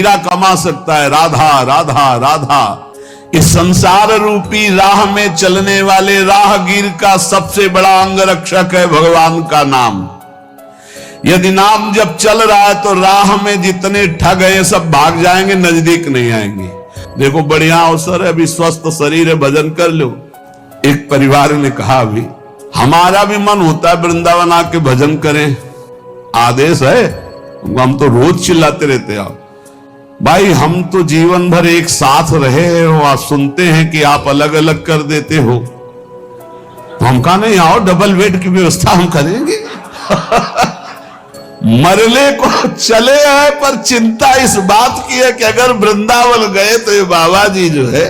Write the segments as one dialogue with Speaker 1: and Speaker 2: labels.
Speaker 1: हीरा कमा सकता है। राधा राधा राधा। इस संसार रूपी राह में चलने वाले राहगीर का सबसे बड़ा अंगरक्षक है भगवान का नाम। यदि नाम जब चल रहा है तो राह में जितने ठग है सब भाग जाएंगे, नजदीक नहीं आएंगे। देखो बढ़िया अवसर है, अभी स्वस्थ शरीर है, भजन कर लो। एक परिवार ने कहा अभी हमारा भी मन होता है वृंदावन आके भजन करें, आदेश है। हम तो रोज चिल्लाते रहते हैं भाई, हम तो जीवन भर एक साथ रहे हैं और सुनते हैं कि आप अलग अलग कर देते हो। तो हम कहा नहीं, आओ डबल बेड की व्यवस्था हम करेंगे। मरने को चले आए, पर चिंता इस बात की है कि अगर वृंदावन गए तो ये बाबा जी जो है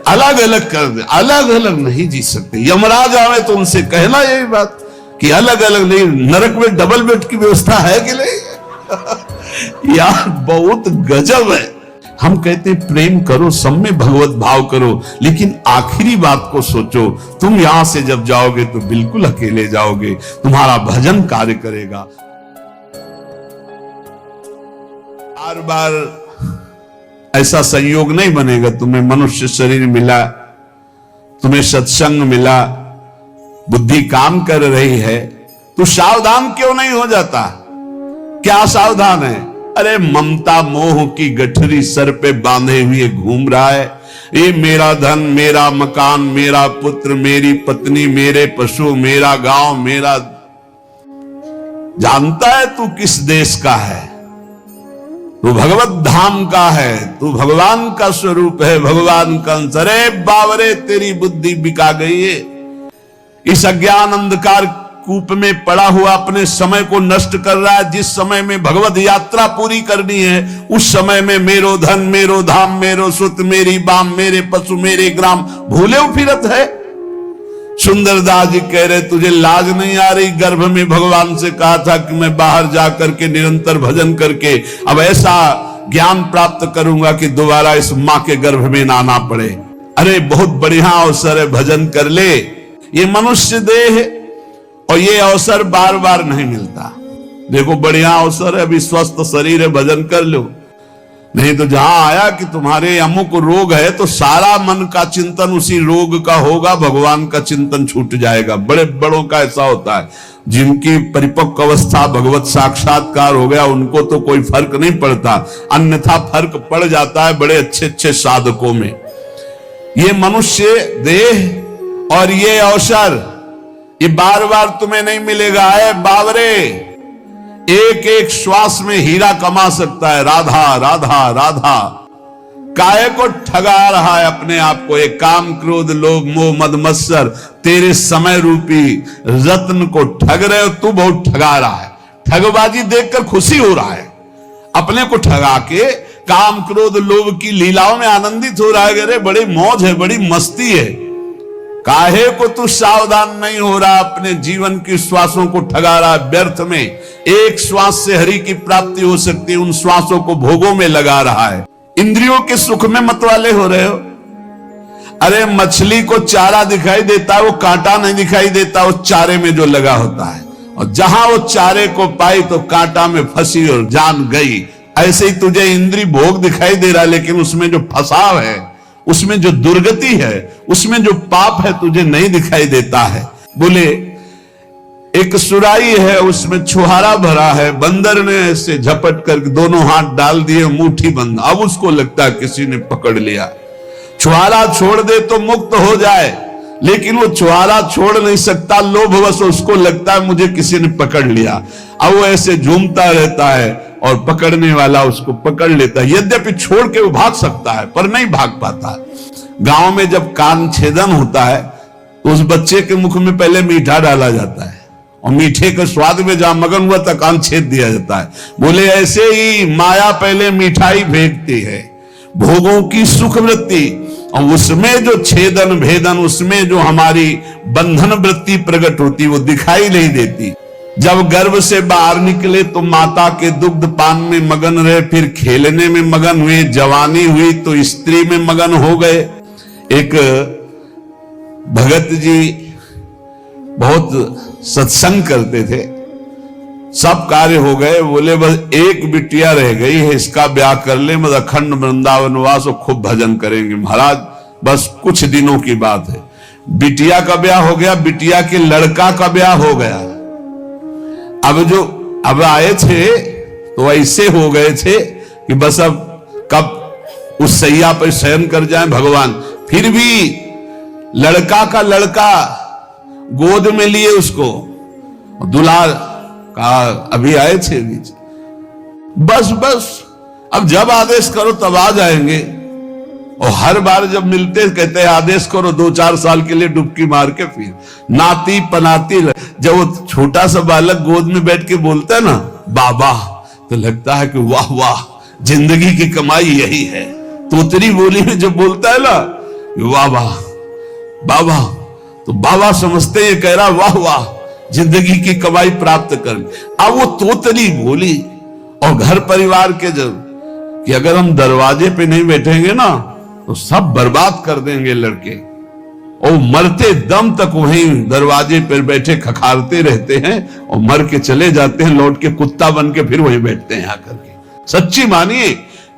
Speaker 1: अलग अलग कर दे। अलग अलग नहीं जी सकते। यमराज आवे तो उनसे कहना यही बात कि अलग अलग नहीं, नरक में डबल बेड की व्यवस्था है कि नहीं। यार बहुत गजब है। हम कहते प्रेम करो, सब में भगवत भाव करो, लेकिन आखिरी बात को सोचो। तुम यहां से जब जाओगे तो बिल्कुल अकेले जाओगे, तुम्हारा भजन कार्य करेगा। बार बार ऐसा संयोग नहीं बनेगा। तुम्हें मनुष्य शरीर मिला, तुम्हें सत्संग मिला, बुद्धि काम कर रही है, तो सावधान क्यों नहीं हो जाता? क्या सावधान है? अरे ममता मोह की गठरी सर पे बांधे हुए घूम रहा है। ये मेरा धन, मेरा मकान, मेरा पुत्र, मेरी पत्नी, मेरे पशु, मेरा गांव, मेरा। जानता है तू किस देश का है? तू भगवत धाम का है, तू भगवान का स्वरूप है, भगवान का अंश। अरे बावरे तेरी बुद्धि बिका गई है। इस अज्ञान अंधकार कूप में पड़ा हुआ अपने समय को नष्ट कर रहा है। जिस समय में भगवत यात्रा पूरी करनी है, उस समय में मेरो धन, मेरो धाम, मेरो सुत, मेरी बाम, मेरे पशु, मेरे ग्राम भूले फिरत है। सुंदरदास जी कह रहे तुझे लाज नहीं आ रही? गर्भ में भगवान से कहा था कि मैं बाहर जाकर के निरंतर भजन करके अब ऐसा ज्ञान प्राप्त करूंगा कि दोबारा इस मां के गर्भ में ना आना पड़े। अरे बहुत बढ़िया अवसर है, भजन कर ले। ये मनुष्य देह है और ये अवसर बार बार नहीं मिलता। देखो बढ़िया अवसर है, अभी स्वस्थ शरीर है, भजन कर लो। नहीं तो जहां आया कि तुम्हारे अमुक रोग है तो सारा मन का चिंतन उसी रोग का होगा, भगवान का चिंतन छूट जाएगा। बड़े बड़ों का ऐसा होता है, जिनकी परिपक्व अवस्था भगवत साक्षात्कार हो गया उनको तो कोई फर्क नहीं पड़ता, अन्यथा फर्क पड़ जाता है बड़े अच्छे अच्छे साधकों में। ये मनुष्य देह और ये अवसर ये बार बार तुम्हें नहीं मिलेगा। है बावरे, एक एक श्वास में हीरा कमा सकता है। राधा राधा राधा। काहे को ठगा रहा है अपने आप को? एक काम क्रोध लोभ मोह मद मत्सर तेरे समय रूपी रत्न को ठग रहे हो। तू बहुत ठगा रहा है। ठगबाजी देखकर खुशी हो रहा है, अपने को ठगा के काम क्रोध लोभ की लीलाओं में आनंदित हो रहा है। अरे बड़ी मौज है, बड़ी मस्ती है। काहे को तू सावधान नहीं हो रहा? अपने जीवन की श्वासों को ठगा रहा है व्यर्थ में। एक श्वास से हरि की प्राप्ति हो सकती है, उन श्वासों को भोगों में लगा रहा है। इंद्रियों के सुख में मतवाले हो रहे हो। अरे मछली को चारा दिखाई देता है, वो कांटा नहीं दिखाई देता, वो चारे में जो लगा होता है। और जहां वो चारे को पाई तो कांटा में फंसी और जान गई। ऐसे ही तुझे इंद्री भोग दिखाई दे रहा है, लेकिन उसमें जो फसाव है, उसमें जो दुर्गति है, उसमें जो पाप है तुझे नहीं दिखाई देता है। बोले एक सुराही है, उसमें छुहारा भरा है, बंदर ने ऐसे झपट करके दोनों हाथ डाल दिए, मुट्ठी बंद। अब उसको लगता है किसी ने पकड़ लिया। छुहारा छोड़ दे तो मुक्त हो जाए, लेकिन वो छुहारा छोड़ नहीं सकता, लोभवश उसको लगता है मुझे किसी ने पकड़ लिया। अब वो ऐसे झूमता रहता है और पकड़ने वाला उसको पकड़ लेता है। यद्यपि छोड़ के वो भाग सकता है पर नहीं भाग पाता। गांव में जब कान छेदन होता है तो उस बच्चे के मुख में पहले मीठा डाला जाता है और मीठे के स्वाद में जहां मगन हुआ तक कान छेद दिया जाता है। बोले ऐसे ही माया पहले मिठाई फेंकती है, भोगों की सुख वृत्ति, और उसमें जो छेदन भेदन, उसमें जो हमारी बंधन वृत्ति प्रकट होती वो दिखाई नहीं देती। जब गर्भ से बाहर निकले तो माता के दुग्ध पान में मगन रहे, फिर खेलने में मगन हुए, जवानी हुई तो स्त्री में मगन हो गए। एक भगत जी बहुत सत्संग करते थे, सब कार्य हो गए, बोले बस एक बिटिया रह गई है, इसका ब्याह कर ले, मतलब अखंड वृंदावनवास और खूब भजन करेंगे महाराज, बस कुछ दिनों की बात है। बिटिया का ब्याह हो गया, बिटिया के लड़का का ब्याह हो गया। अब आए थे तो ऐसे हो गए थे कि बस अब कब उस सैया पर शयन कर जाए भगवान। फिर भी लड़का का लड़का गोद में लिए उसको, दुलार का अभी आए थे बीच, बस अब जब आदेश करो तब आ जाएंगे। और हर बार जब मिलते कहते हैं आदेश करो, 2-4 साल के लिए डुबकी मार के फिर नाती पनाती। जब वो छोटा सा बालक गोद में बैठ के बोलता है ना बाबा, तो लगता है कि वाह वाह, जिंदगी की कमाई यही है। तोतरी बोली में जब बोलता है ना वाह वाह बाबा, तो बाबा समझते ये कह रहा वाह वाह, जिंदगी की कमाई प्राप्त कर। अब वो तोतरी बोली और घर परिवार के जब कि अगर हम दरवाजे पे नहीं बैठेंगे ना तो सब बर्बाद कर देंगे लड़के, और मरते दम तक वहीं दरवाजे पर बैठे खखारते रहते हैं और मर के चले जाते हैं, लौट के कुत्ता बन के फिर वहीं बैठते हैं आकर के। सच्ची मानिए,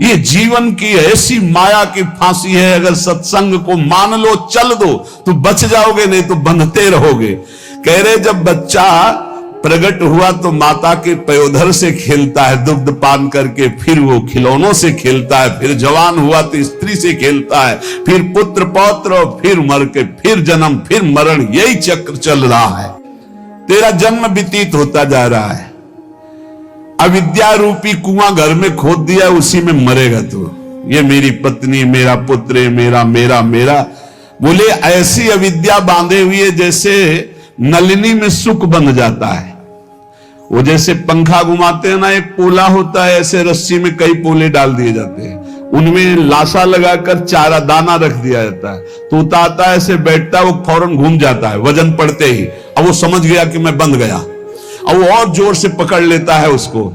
Speaker 1: ये जीवन की ऐसी माया की फांसी है, अगर सत्संग को मान लो चल दो तो बच जाओगे, नहीं तो बंधते रहोगे। कह रहे जब बच्चा प्रकट हुआ तो माता के पयोधर से खेलता है दुग्ध पान करके, फिर वो खिलौनों से खेलता है, फिर जवान हुआ तो स्त्री से खेलता है, फिर पुत्र पौत्र, फिर मर के फिर जन्म फिर मरण, यही चक्र चल रहा है। तेरा जन्म व्यतीत होता जा रहा है, अविद्या रूपी कुआं घर में खोद दिया, उसी में मरेगा तू। ये मेरी पत्नी, मेरा पुत्र, मेरा मेरा मेरा, बोले ऐसी अविद्या बांधे हुई जैसे नलिनी में सुख बंध जाता है। वो जैसे पंखा घुमाते हैं ना, एक पोला होता है, ऐसे रस्सी में कई पोले डाल दिए जाते हैं, उनमें लाशा लगाकर चारा दाना रख दिया जाता है, तोता आता है ऐसे बैठता है, वो फौरन घूम जाता है वजन पड़ते ही। अब वो समझ गया कि मैं बंध गया, अब वो और जोर से पकड़ लेता है उसको।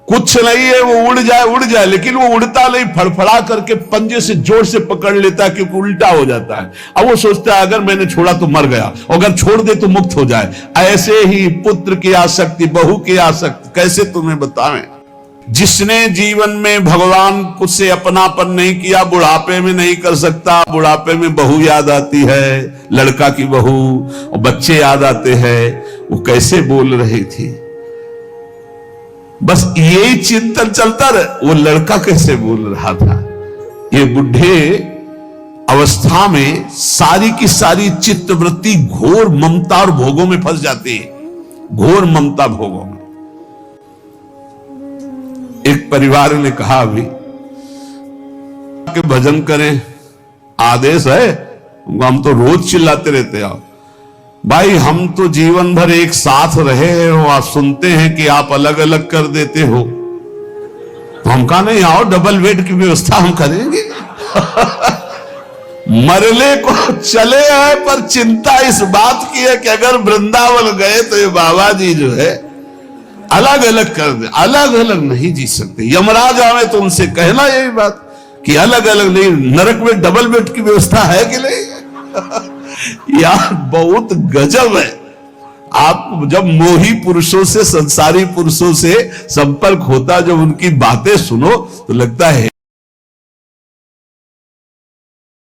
Speaker 1: कुछ नहीं है, वो उड़ जाए, लेकिन वो उड़ता नहीं, फड़फड़ा करके पंजे से जोर से पकड़ लेता है, क्योंकि उल्टा हो जाता है। अब वो सोचता है अगर मैंने छोड़ा तो मर गया, और अगर छोड़ दे तो मुक्त हो जाए। ऐसे ही पुत्र की आसक्ति, बहू की आसक्ति, कैसे तुम्हें बतावें। जिसने जीवन में भगवान कुछ से अपनापन नहीं किया, बुढ़ापे में नहीं कर सकता। बुढ़ापे में बहू याद आती है, लड़का की बहू, और बच्चे याद आते हैं, वो कैसे बोल रही थी, बस यही चिंतन चलता रहे, वो लड़का कैसे बोल रहा था। ये बुढ़े अवस्था में सारी की सारी चित्तवृत्ति घोर ममता और भोगों में फंस जाती है, घोर ममता भोगों में। एक परिवार ने कहा अभी कि भजन करें, आदेश है, हम तो रोज चिल्लाते रहते हैं। भाई हम तो जीवन भर एक साथ रहे हैं और सुनते हैं कि आप अलग अलग कर देते हो, तो हम कहा नहीं, आओ डबल बेड की व्यवस्था हम करेंगे। मरने को चले आए, पर चिंता इस बात की है कि अगर वृंदावन गए तो ये बाबा जी जो है अलग अलग कर दे, अलग अलग नहीं जी सकते। यमराज आवे तो उनसे कहना यही बात कि अलग अलग नहीं, नरक में डबल बेड की व्यवस्था है कि नहीं। यार बहुत गजब है। आप जब मोही पुरुषों से, संसारी पुरुषों से संपर्क होता, जब उनकी बातें सुनो तो लगता है